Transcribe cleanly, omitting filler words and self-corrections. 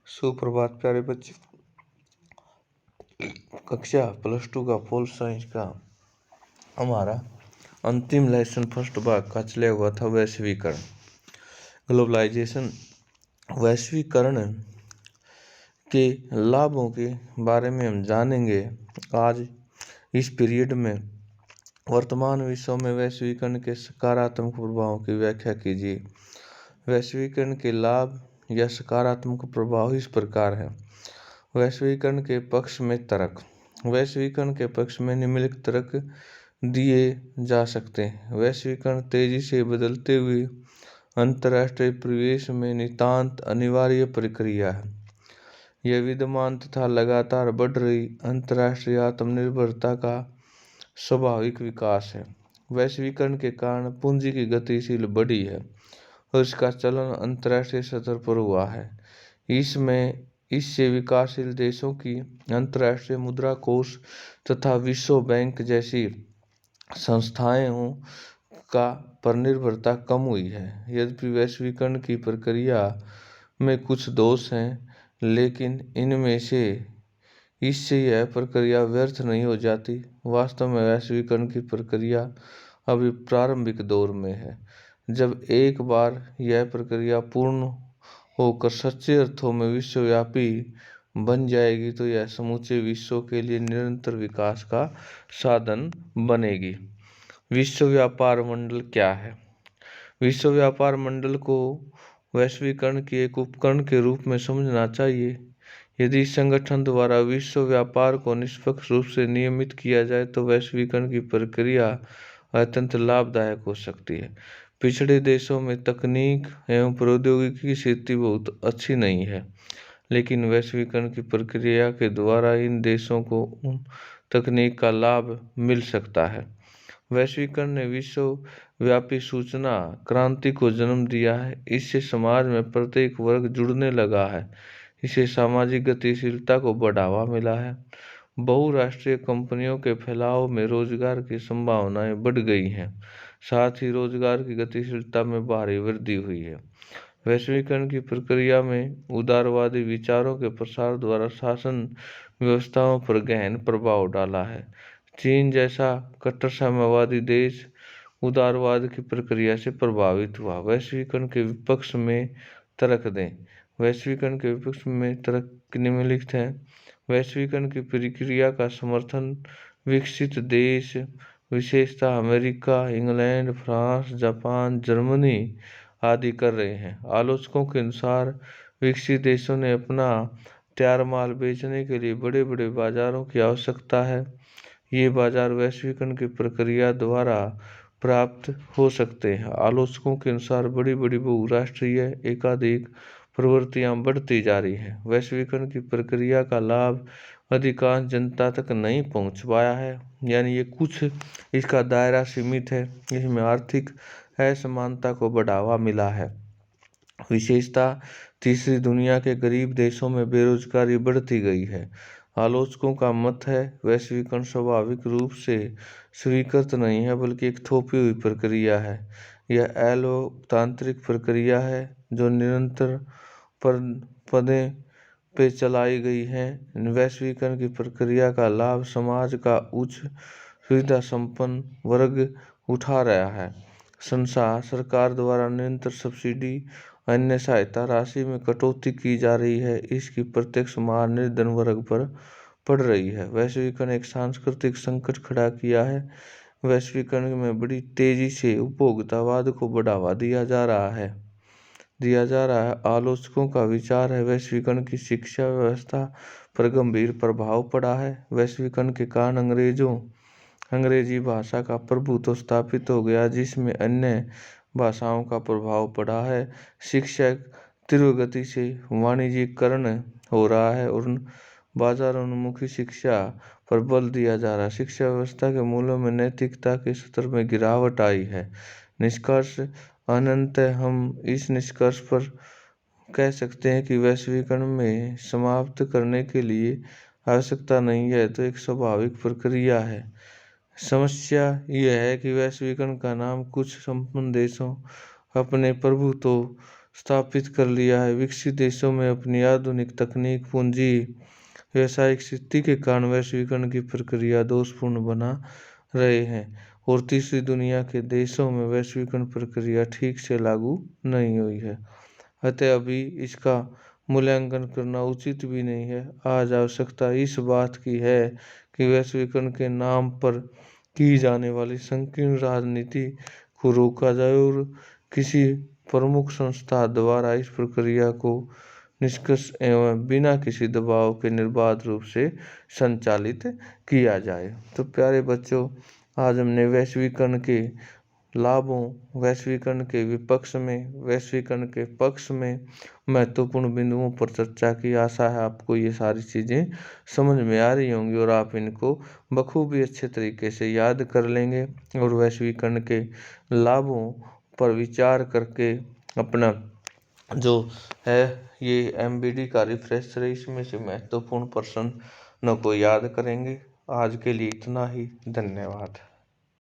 सुप्रभात प्यारे बच्चे। कक्षा +2 का पोल साइंस का हमारा अंतिम लेसन फर्स्ट भाग का चला हुआ था वैश्वीकरण, ग्लोबलाइजेशन। वैश्वीकरण के लाभों के बारे में हम जानेंगे आज इस पीरियड में। वर्तमान विश्व में वैश्वीकरण के सकारात्मक प्रभावों की व्याख्या कीजिए। वैश्वीकरण के लाभ या सकारात्मक प्रभाव इस प्रकार है। वैश्वीकरण के पक्ष में तर्क। वैश्वीकरण के पक्ष में निम्नलिखित तर्क दिए जा सकते हैं। वैश्वीकरण तेजी से बदलते हुए अंतर्राष्ट्रीय परिवेश में नितांत अनिवार्य प्रक्रिया है। यह विद्यमान तथा लगातार बढ़ रही अंतर्राष्ट्रीय आत्मनिर्भरता का स्वाभाविक विकास है। वैश्वीकरण के कारण पूंजी की गतिशील बढ़ी है और इसका चलन अंतर्राष्ट्रीय स्तर पर हुआ है। इससे विकासशील देशों की अंतर्राष्ट्रीय मुद्रा कोष तथा विश्व बैंक जैसी संस्थाओं पर निर्भरता कम हुई है। यद्यपि वैश्वीकरण की प्रक्रिया में कुछ दोष हैं, लेकिन इनमें से इससे यह प्रक्रिया व्यर्थ नहीं हो जाती। वास्तव में वैश्वीकरण की प्रक्रिया अभी प्रारंभिक दौर में है। जब एक बार यह प्रक्रिया पूर्ण होकर सच्चे अर्थों में विश्वव्यापी बन जाएगी तो यह समूचे विश्व के लिए निरंतर विकास का साधन बनेगी। विश्व व्यापार मंडल क्या है? विश्व व्यापार मंडल को वैश्वीकरण की एक उपकरण के रूप में समझना चाहिए। यदि संगठन द्वारा विश्व व्यापार को निष्पक्ष रूप से नियमित किया जाए तो वैश्वीकरण की प्रक्रिया अत्यंत लाभदायक हो सकती है। पिछड़े देशों में तकनीक एवं प्रौद्योगिकी की स्थिति बहुत अच्छी नहीं है, लेकिन वैश्वीकरण की प्रक्रिया के द्वारा इन देशों को उन तकनीक का लाभ मिल सकता है। वैश्वीकरण ने विश्वव्यापी सूचना क्रांति को जन्म दिया है। इससे समाज में प्रत्येक वर्ग जुड़ने लगा है। इससे सामाजिक गतिशीलता को बढ़ावा मिला है। बहुराष्ट्रीय कंपनियों के फैलाव में रोजगार की संभावनाएं बढ़ गई हैं। साथ ही रोजगार की गतिशीलता में भारी वृद्धि हुई है। वैश्वीकरण की प्रक्रिया में उदारवादी विचारों के प्रसार द्वारा शासन व्यवस्थाओं पर गहन प्रभाव डाला है। चीन जैसा कट्टर साम्यवादी देश उदारवाद की प्रक्रिया से प्रभावित हुआ। वैश्वीकरण के विपक्ष में तर्क दें। वैश्वीकरण के विपक्ष में तर्क निम्नलिखित हैं। वैश्वीकरण की प्रक्रिया का समर्थन विकसित देश, विशेषतः America, England, France, Japan, Germany आदि कर रहे हैं। आलोचकों के अनुसार विकसित देशों ने अपना तैयार माल बेचने के लिए बड़े बड़े बाजारों की आवश्यकता है। ये बाजार वैश्वीकरण की प्रक्रिया द्वारा प्राप्त हो सकते हैं। आलोचकों के अनुसार बड़ी बड़ी बहुराष्ट्रीय एकाधिक प्रवृत्तियां बढ़ती जा रही हैं। वैश्वीकरण की प्रक्रिया का लाभ अधिकांश जनता तक नहीं पहुंच पाया है, यानी ये कुछ इसका दायरा सीमित है। इसमें आर्थिक असमानता को बढ़ावा मिला है। विशेषतः तीसरी दुनिया के गरीब देशों में बेरोजगारी बढ़ती गई है। आलोचकों का मत है वैश्वीकरण स्वाभाविक रूप से स्वीकृत नहीं है, बल्कि एक थोपी हुई प्रक्रिया है। यह अलोकतांत्रिक प्रक्रिया है जो निरंतर पदे पे चलाई गई है। वैश्वीकरण की प्रक्रिया का लाभ समाज का उच्च सुविधा संपन्न वर्ग उठा रहा है। सरकार द्वारा निरंतर सब्सिडी अन्य सहायता राशि में कटौती की जा रही है। इसकी प्रत्यक्ष मार निर्धन वर्ग पर पड़ रही है। वैश्वीकरण एक सांस्कृतिक संकट खड़ा किया है। वैश्वीकरण में बड़ी तेजी से उपभोक्तावाद को बढ़ावा दिया जा रहा है। आलोचकों का विचार है वैश्वीकरण की शिक्षा व्यवस्था पर गंभीर प्रभाव पड़ा है। वैश्वीकरण के कारण अंग्रेजी भाषा का प्रभुत्व स्थापित हो गया, जिसमें अन्य भाषाओं का प्रभाव पड़ा है। शिक्षा तीव्र गति से वाणिज्यीकरण हो रहा है और बाजारोन्मुखी शिक्षा पर बल दिया जा रहा है। शिक्षा व्यवस्था के मूल्यों में नैतिकता के स्तर में गिरावट आई है। निष्कर्ष अनंतः हम इस निष्कर्ष पर कह सकते हैं कि वैश्वीकरण में समाप्त करने के लिए आवश्यकता नहीं है, तो एक स्वाभाविक प्रक्रिया है। समस्या यह है कि वैश्वीकरण का नाम कुछ संपन्न देशों अपने प्रभुत्व स्थापित कर लिया है। विकसित देशों में अपनी आधुनिक तकनीक, पूंजी, व्यावसायिक स्थिति के कारण वैश्वीकरण की प्रक्रिया दोषपूर्ण बना रहे हैं, और तीसरी दुनिया के देशों में वैश्वीकरण प्रक्रिया ठीक से लागू नहीं हुई है। अतः अभी इसका मूल्यांकन करना उचित भी नहीं है। आज आवश्यकता इस बात की है कि वैश्वीकरण के नाम पर की जाने वाली संकीर्ण राजनीति को रोका जाए और किसी प्रमुख संस्था द्वारा इस प्रक्रिया को निष्कर्ष एवं बिना किसी दबाव के निर्बाध रूप से संचालित किया जाए। तो प्यारे बच्चों, आज हमने वैश्वीकरण के लाभों, वैश्वीकरण के विपक्ष में, वैश्वीकरण के पक्ष में महत्वपूर्ण बिंदुओं पर चर्चा की। आशा है आपको ये सारी चीज़ें समझ में आ रही होंगी और आप इनको बखूबी अच्छे तरीके से याद कर लेंगे और वैश्वीकरण के लाभों पर विचार करके अपना जो है ये MBD का रिफ्रेशर है, इसमें से महत्वपूर्ण प्रश्नों को याद करेंगे। आज के लिए इतना ही। धन्यवाद।